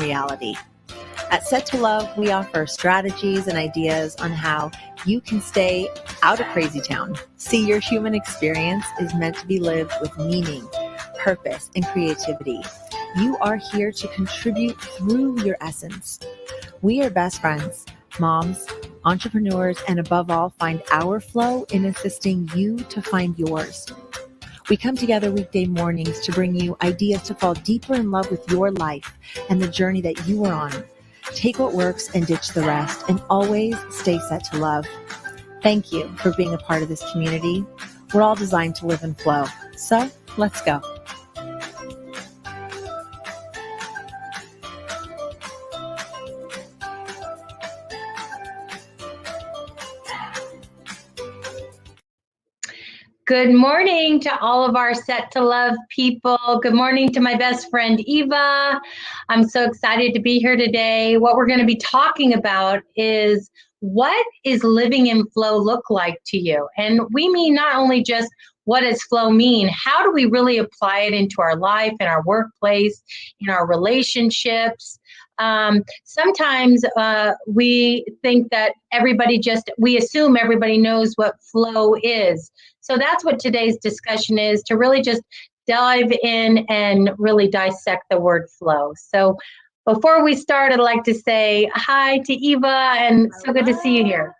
reality. At Set to Love, we offer strategies and ideas on how you can stay out of crazy town. See, your human experience is meant to be lived with meaning, purpose, and creativity. You are here to contribute through your essence. We are best friends, moms, entrepreneurs, and above all, find our flow in assisting you to find yours. We come together weekday mornings to bring you ideas to fall deeper in love with your life and the journey that you are on. Take what works and ditch the rest, and always stay set to love. Thank you for being a part of this community. We're all designed to live in flow. So let's go. Good morning to all of our Set to Love people. Good morning to my best friend, Eva. I'm so excited to be here today. What we're going to be talking about is what is living in flow look like to you? And we mean not only just what does flow mean, how do we really apply it into our life, in our workplace, in our relationships? Sometimes we think that we assume everybody knows what flow is. So that's what today's discussion is, to really just dive in and really dissect the word flow. So before we start, I'd like to say hi to Eva, and so good to see you here.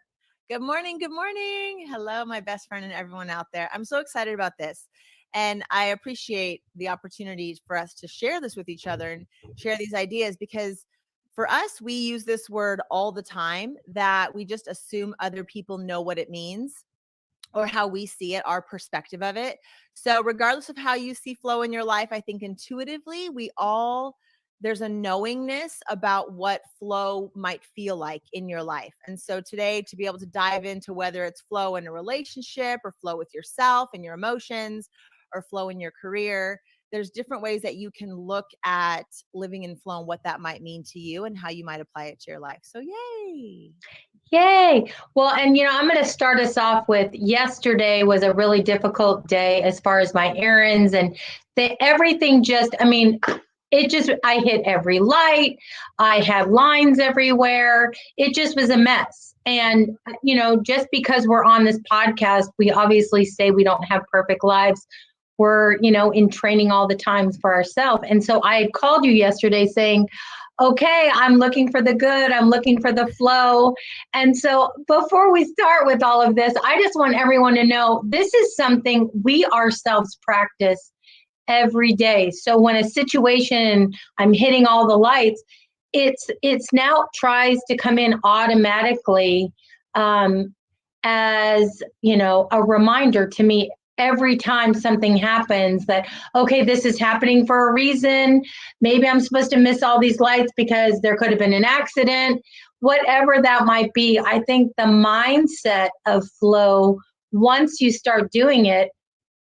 Good morning. Good morning. Hello, my best friend and everyone out there. I'm so excited about this. And I appreciate the opportunity for us to share this with each other and share these ideas, because for us, we use this word all the time that we just assume other people know what it means or how we see it, our perspective of it. So regardless of how you see flow in your life, I think intuitively there's a knowingness about what flow might feel like in your life. And so today, to be able to dive into whether it's flow in a relationship or flow with yourself and your emotions or flow in your career, there's different ways that you can look at living in flow and what that might mean to you and how you might apply it to your life. So yay. Yay. Well, and I'm going to start us off with, yesterday was a really difficult day as far as my errands and everything I hit every light. I had lines everywhere. It just was a mess. And, just because we're on this podcast, we obviously say we don't have perfect lives. We're, in training all the time for ourselves. And so I had called you yesterday saying, okay, I'm looking for the good. I'm looking for the flow. And so before we start with all of this, I just want everyone to know this is something we ourselves practice every day. So when a situation, I'm hitting all the lights, it's now tries to come in automatically as, a reminder to me every time something happens that, okay, this is happening for a reason. Maybe I'm supposed to miss all these lights because there could have been an accident, whatever that might be. I think the mindset of flow, once you start doing it,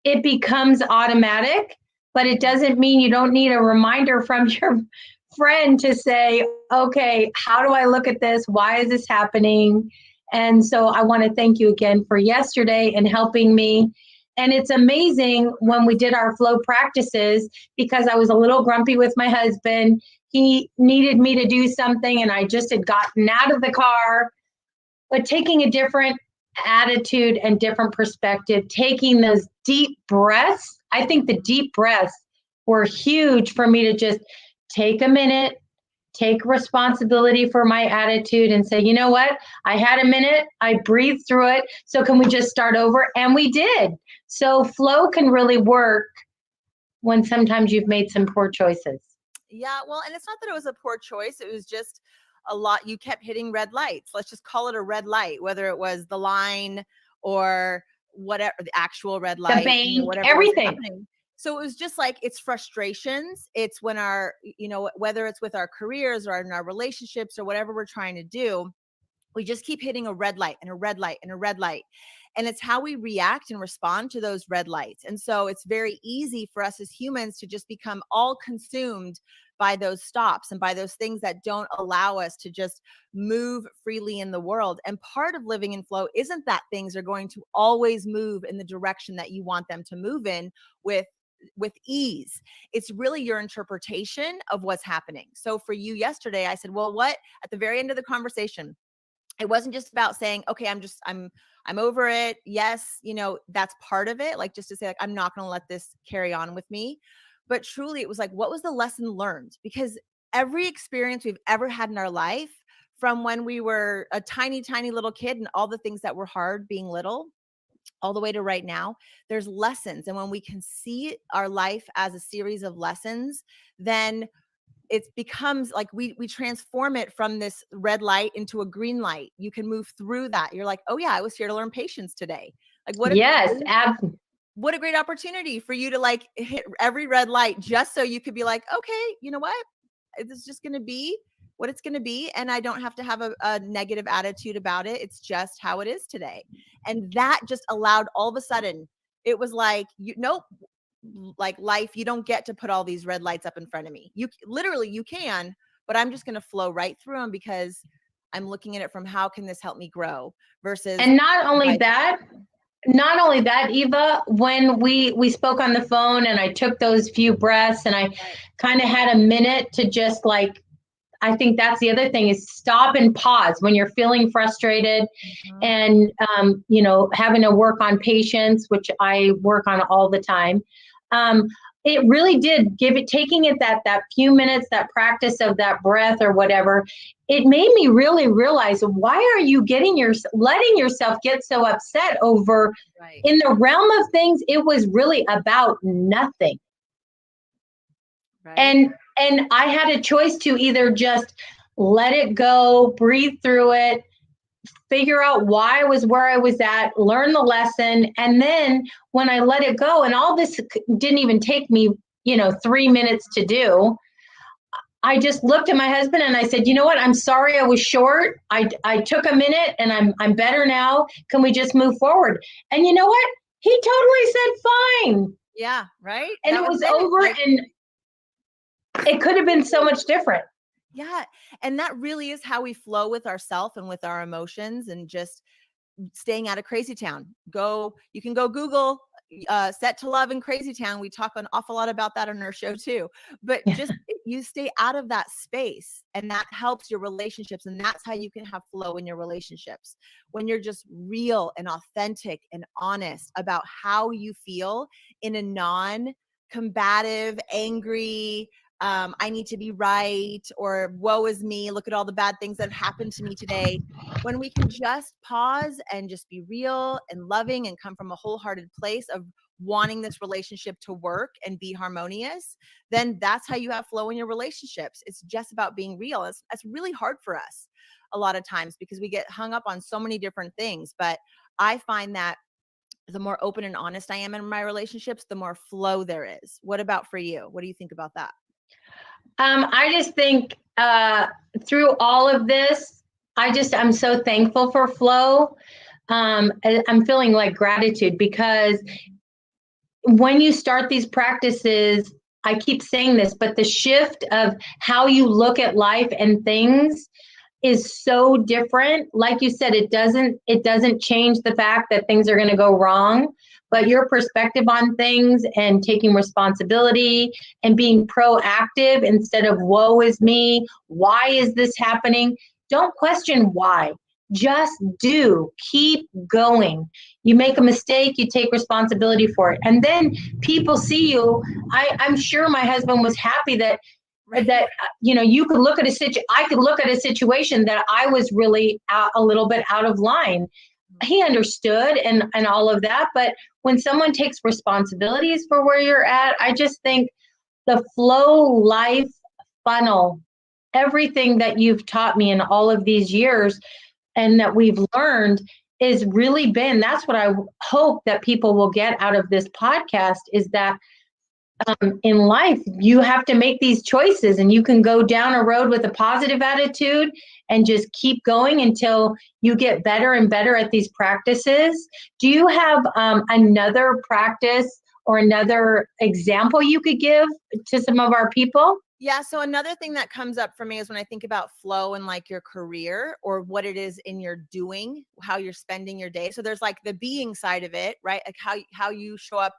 it becomes automatic, but it doesn't mean you don't need a reminder from your friend to say, okay, how do I look at this? Why is this happening? And so I want to thank you again for yesterday and helping me. And it's amazing when we did our flow practices, because I was a little grumpy with my husband. He needed me to do something and I just had gotten out of the car, but taking a different attitude and different perspective, taking those deep breaths. I think the deep breaths were huge for me to just take a minute, take responsibility for my attitude and say, you know what? I had a minute, I breathed through it. So can we just start over? And we did. So flow can really work when sometimes you've made some poor choices. Yeah, well, and it's not that it was a poor choice. It was just a lot. You kept hitting red lights. Let's just call it a red light, whether it was the line or whatever, the actual red light, the bank, whatever everything. So it was just like, it's frustrations. It's when whether it's with our careers or in our relationships or whatever we're trying to do, we just keep hitting a red light and a red light and a red light. And it's how we react and respond to those red lights. And so it's very easy for us as humans to just become all consumed by those stops and by those things that don't allow us to just move freely in the world. And part of living in flow isn't that things are going to always move in the direction that you want them to move in with with ease. It's really your interpretation of what's happening. So for you yesterday, I said, well, what at the very end of the conversation, it wasn't just about saying, okay, I'm over it. Yes, that's part of it. Like just to say, like, I'm not going to let this carry on with me. But truly, it was like, what was the lesson learned? Because every experience we've ever had in our life, from when we were a tiny, tiny little kid and all the things that were hard being little, all the way to right now, there's lessons. And when we can see our life as a series of lessons, then it becomes like we transform it from this red light into a green light. You can move through that. You're like, oh yeah, I was here to learn patience today. Like Yes, what a great opportunity for you to like hit every red light just so you could be like, okay, you know what? It's just going to be what it's going to be. And I don't have to have a negative attitude about it. It's just how it is today. And that just allowed all of a sudden, it was like, nope, like life, you don't get to put all these red lights up in front of me. You literally, you can, but I'm just going to flow right through them because I'm looking at it from how can this help me grow versus. and not only that, Eva, when we spoke on the phone and I took those few breaths and I kind of had a minute to just like, I think that's the other thing is stop and pause when you're feeling frustrated and, having to work on patience, which I work on all the time. It really did taking it that few minutes, that practice of that breath or whatever, it made me really realize, why are you letting yourself get so upset over in the realm of things? It was really about nothing. Right. And I had a choice to either just let it go, breathe through it, figure out why I was where I was at, learn the lesson. And then when I let it go, and all this didn't even take me, 3 minutes to do, I just looked at my husband and I said, you know what? I'm sorry I was short. I took a minute and I'm better now. Can we just move forward? And you know what? He totally said fine. Yeah, right. And it was over, and it could have been so much different. Yeah. And that really is how we flow with ourselves and with our emotions, and just staying out of crazy town. You can go Google Set to Love in Crazy Town. We talk an awful lot about that on our show too. But just you stay out of that space, and that helps your relationships. And that's how you can have flow in your relationships, when you're just real and authentic and honest about how you feel in a non-combative, angry, I need to be right, or woe is me, look at all the bad things that happened to me today. When we can just pause and just be real and loving and come from a wholehearted place of wanting this relationship to work and be harmonious, then that's how you have flow in your relationships. It's just about being real. It's really hard for us a lot of times because we get hung up on so many different things. But I find that the more open and honest I am in my relationships, the more flow there is. What about for you? What do you think about that? I just think through all of this, I'm so thankful for flow. I'm feeling like gratitude, because when you start these practices, I keep saying this, but the shift of how you look at life and things is so different. Like you said, it doesn't change the fact that things are going to go wrong, but your perspective on things and taking responsibility and being proactive instead of woe is me, why is this happening? Don't question why. Just keep going. You make a mistake, you take responsibility for it. And then people see you. I'm sure my husband was happy that you could look at I could look at a situation that I was really a little bit out of line. He understood and all of that. But when someone takes responsibilities for where you're at, I just think the flow life funnel, everything that you've taught me in all of these years and that we've learned is really that's what I hope that people will get out of this podcast, is that in life, you have to make these choices, and you can go down a road with a positive attitude and just keep going until you get better and better at these practices. Do you have another practice or another example you could give to some of our people? Yeah. So another thing that comes up for me is when I think about flow in like your career or what it is in your doing, how you're spending your day. So there's like the being side of it, right? Like how you show up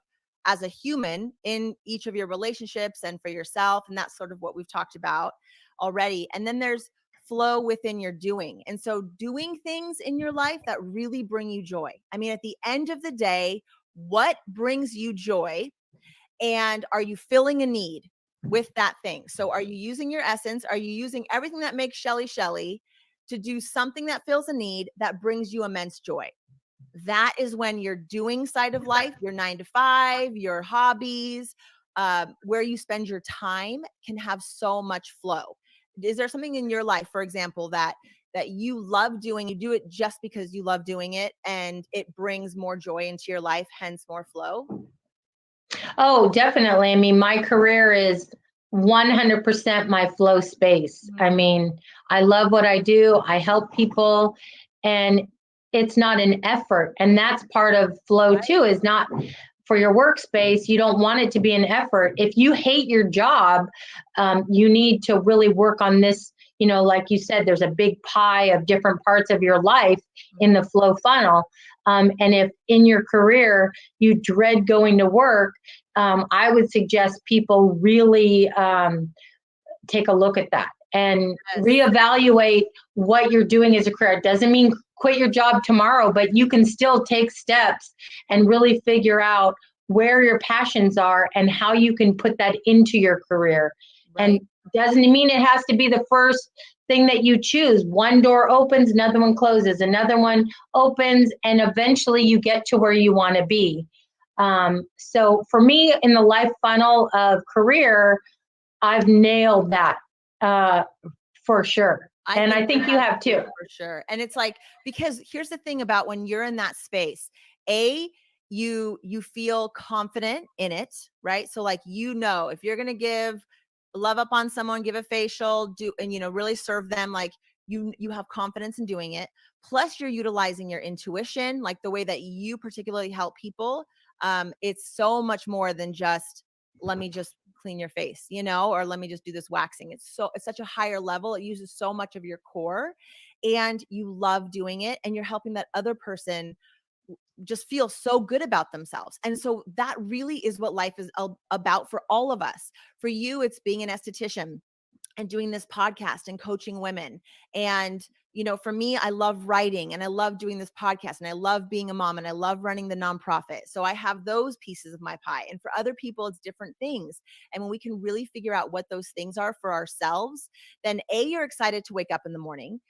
as a human in each of your relationships and for yourself. And that's sort of what we've talked about already. And then there's flow within your doing. And so doing things in your life that really bring you joy. I mean, at the end of the day, what brings you joy? And are you filling a need with that thing? So are you using your essence? Are you using everything that makes Shelley Shelley to do something that fills a need that brings you immense joy? That is when your doing side of life, your 9 to 5, your hobbies, where you spend your time can have so much flow. Is there something in your life, for example, that you love doing, you do it just because you love doing it and it brings more joy into your life, hence more flow? Oh, definitely. I mean, my career is 100% my flow space. I mean, I love what I do. I help people, and it's not an effort. And that's part of flow too, is not for your workspace. You don't want it to be an effort. If you hate your job, you need to really work on this. You know, like you said, there's a big pie of different parts of your life in the flow funnel. And if in your career you dread going to work, I would suggest people really take a look at that and Yes. reevaluate what you're doing as a career. It doesn't mean quit your job tomorrow, but you can still take steps and really figure out where your passions are and how you can put that into your career. Right. And doesn't mean it has to be the first thing that you choose. One door opens, another one closes, another one opens, and eventually you get to where you want to be. So for me, in the life funnel of career, I've nailed that for sure. And I think you have too. For sure. And it's like, because here's the thing about when you're in that space, you feel confident in it, right? So like, if you're going to give love up on someone, give a facial, and really serve them, like you have confidence in doing it. Plus you're utilizing your intuition, like the way that you particularly help people. It's so much more than just, let me just clean your face, or let me just do this waxing. It's such a higher level. It uses so much of your core and you love doing it, and you're helping that other person just feel so good about themselves. And so that really is what life is about for all of us. For you, it's being an esthetician and doing this podcast and coaching women. And, for me, I love writing and I love doing this podcast and I love being a mom and I love running the nonprofit. So I have those pieces of my pie. And for other people, it's different things. And when we can really figure out what those things are for ourselves, then you're excited to wake up in the morning.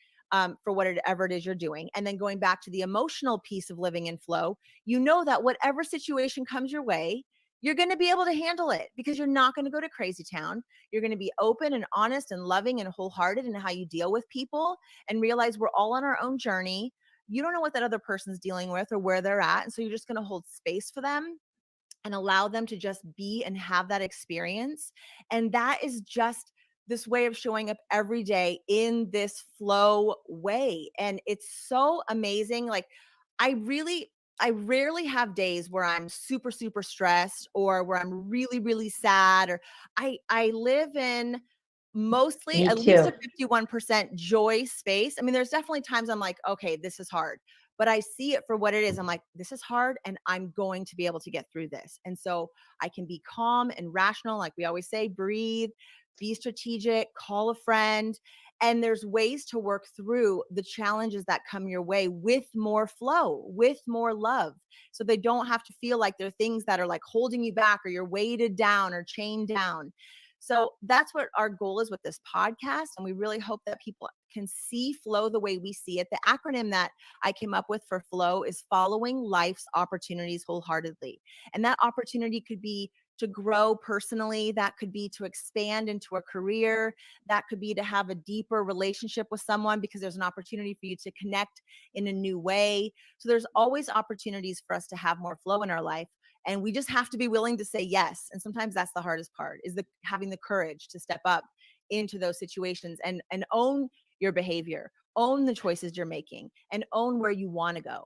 For whatever it is you're doing. And then going back to the emotional piece of living in flow, that whatever situation comes your way, you're going to be able to handle it because you're not going to go to crazy town. You're going to be open and honest and loving and wholehearted in how you deal with people, and realize we're all on our own journey. You don't know what that other person's dealing with or where they're at. And so you're just going to hold space for them and allow them to just be and have that experience. And that is just this way of showing up every day in this flow way. And it's so amazing. Like I rarely have days where I'm super, super stressed or where I'm really, really sad, or I live in mostly Me at least too. a 51% joy space. I mean, there's definitely times I'm like, okay, this is hard, but I see it for what it is. I'm like, this is hard and I'm going to be able to get through this. And so I can be calm and rational. Like we always say, breathe, be strategic, call a friend. And there's ways to work through the challenges that come your way with more flow, with more love. So they don't have to feel like they're things that are like holding you back or you're weighted down or chained down. So that's what our goal is with this podcast. And we really hope that people can see flow the way we see it. The acronym that I came up with for flow is following life's opportunities wholeheartedly. And that opportunity could be to grow personally. That could be to expand into a career. That could be to have a deeper relationship with someone because there's an opportunity for you to connect in a new way. So there's always opportunities for us to have more flow in our life. And we just have to be willing to say yes. And sometimes that's the hardest part, is having the courage to step up into those situations and own your behavior, own the choices you're making, and own where you want to go.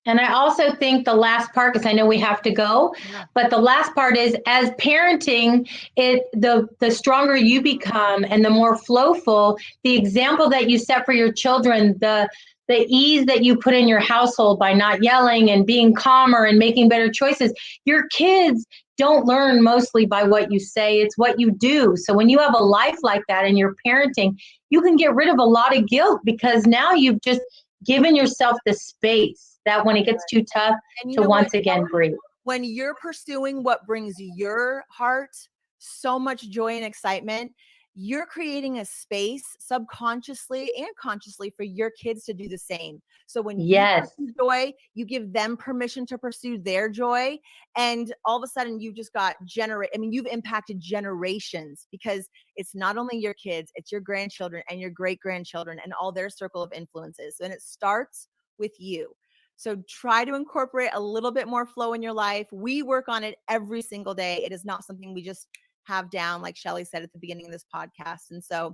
And I also think the last part, because I know we have to go, but the last part is, as parenting, the stronger you become and the more flowful, the example that you set for your children, the the ease that you put in your household by not yelling and being calmer and making better choices. Your kids don't learn mostly by what you say, it's what you do. So when you have a life like that and you're parenting, you can get rid of a lot of guilt because now you've just given yourself the space that when it gets too tough And you to know what? once again breathe. When you're pursuing what brings your heart so much joy and excitement, you're creating a space subconsciously and consciously for your kids to do the same. So when you Yes. pursue joy, you give them permission to pursue their joy. And all of a sudden you've just got you've impacted generations, because it's not only your kids, it's your grandchildren and your great grandchildren and all their circle of influences. And it starts with you. So try to incorporate a little bit more flow in your life. We work on it every single day. It is not something we just have down, like Shelley said at the beginning of this podcast. And so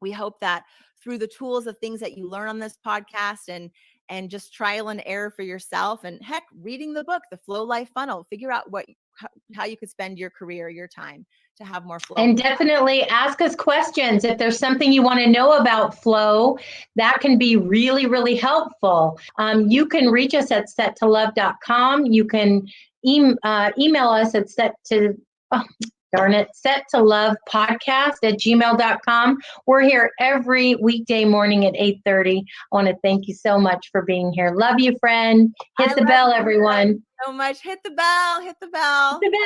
we hope that through the tools of things that you learn on this podcast and just trial and error for yourself, and heck, reading the book, The Flow Life Funnel, figure out how you could spend your career, your time to have more flow. And definitely ask us questions. If there's something you want to know about flow, that can be really, really helpful. You can reach us at settolove.com. You can email us at settolovepodcast@gmail.com. We're here every weekday morning at 8:30. I want to thank you so much for being here. Love you, friend. Hit the bell, everyone. So much. Hit the bell. Hit the bell. Hit the bell.